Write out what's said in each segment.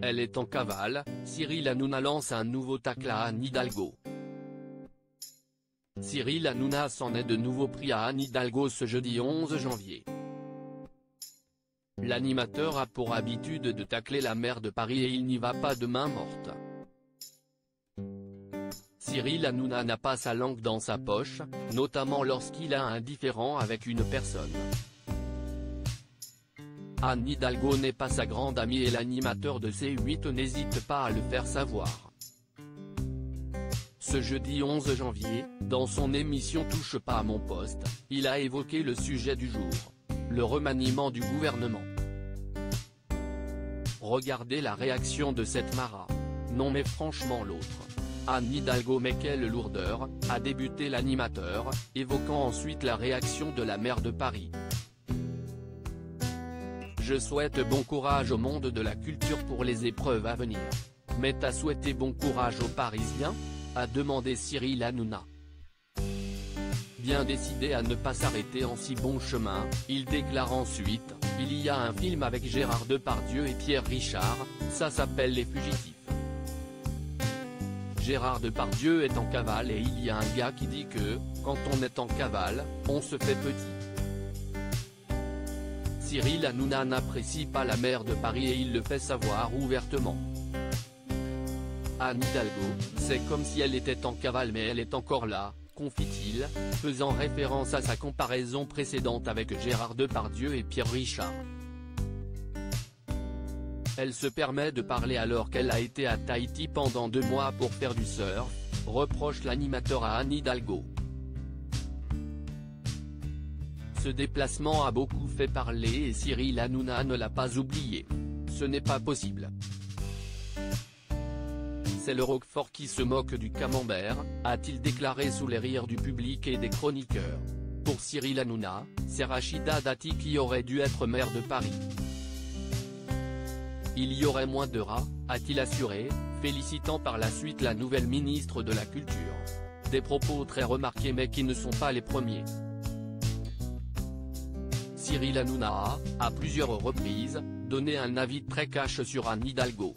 Elle est en cavale, Cyril Hanouna lance un nouveau tacle à Anne Hidalgo. Cyril Hanouna s'en est de nouveau pris à Anne Hidalgo ce jeudi 11 janvier. L'animateur a pour habitude de tacler la maire de Paris et il n'y va pas de main morte. Cyril Hanouna n'a pas sa langue dans sa poche, notamment lorsqu'il a un différend avec une personne. Anne Hidalgo n'est pas sa grande amie et l'animateur de C8 n'hésite pas à le faire savoir. Ce jeudi 11 janvier, dans son émission Touche pas à mon poste, il a évoqué le sujet du jour, le remaniement du gouvernement. Regardez la réaction de cette Mara. Non mais franchement l'autre. Anne Hidalgo mais quelle lourdeur, a débuté l'animateur, évoquant ensuite la réaction de la maire de Paris. Je souhaite bon courage au monde de la culture pour les épreuves à venir. Mais t'as souhaité bon courage aux Parisiens ? A demandé Cyril Hanouna. Bien décidé à ne pas s'arrêter en si bon chemin, il déclare ensuite, il y a un film avec Gérard Depardieu et Pierre Richard, ça s'appelle Les Fugitifs. Gérard Depardieu est en cavale et il y a un gars qui dit que, quand on est en cavale, on se fait petit. Cyril Hanouna n'apprécie pas la maire de Paris et il le fait savoir ouvertement. Anne Hidalgo, c'est comme si elle était en cavale mais elle est encore là, confie-t-il, faisant référence à sa comparaison précédente avec Gérard Depardieu et Pierre Richard. Elle se permet de parler alors qu'elle a été à Tahiti pendant 2 mois pour faire du surf, reproche l'animateur à Anne Hidalgo. Ce déplacement a beaucoup fait parler et Cyril Hanouna ne l'a pas oublié. Ce n'est pas possible. C'est le Roquefort qui se moque du camembert, a-t-il déclaré sous les rires du public et des chroniqueurs. Pour Cyril Hanouna, c'est Rachida Dati qui aurait dû être maire de Paris. Il y aurait moins de rats, a-t-il assuré, félicitant par la suite la nouvelle ministre de la Culture. Des propos très remarqués mais qui ne sont pas les premiers. Cyril Hanouna a, à plusieurs reprises, donné un avis très cash sur Anne Hidalgo.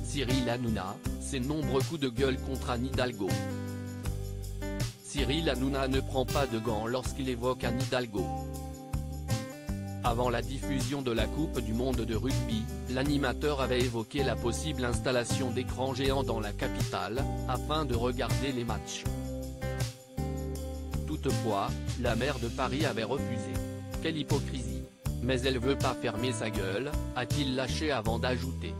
Cyril Hanouna, ses nombreux coups de gueule contre Anne Hidalgo. Cyril Hanouna ne prend pas de gants lorsqu'il évoque Anne Hidalgo. Avant la diffusion de la Coupe du monde de rugby, l'animateur avait évoqué la possible installation d'écrans géants dans la capitale, afin de regarder les matchs. Toutefois, la maire de Paris avait refusé. Quelle hypocrisie. Mais elle veut pas fermer sa gueule, a-t-il lâché avant d'ajouter.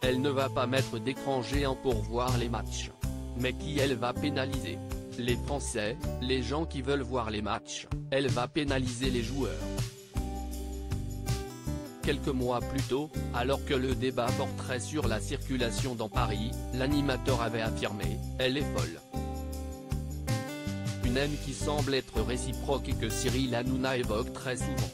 Elle ne va pas mettre d'écran géant pour voir les matchs. Mais qui elle va pénaliser? Les Français, les gens qui veulent voir les matchs, elle va pénaliser les joueurs. Quelques mois plus tôt, alors que le débat porterait sur la circulation dans Paris, l'animateur avait affirmé « Elle est folle ». Une haine qui semble être réciproque et que Cyril Hanouna évoque très souvent.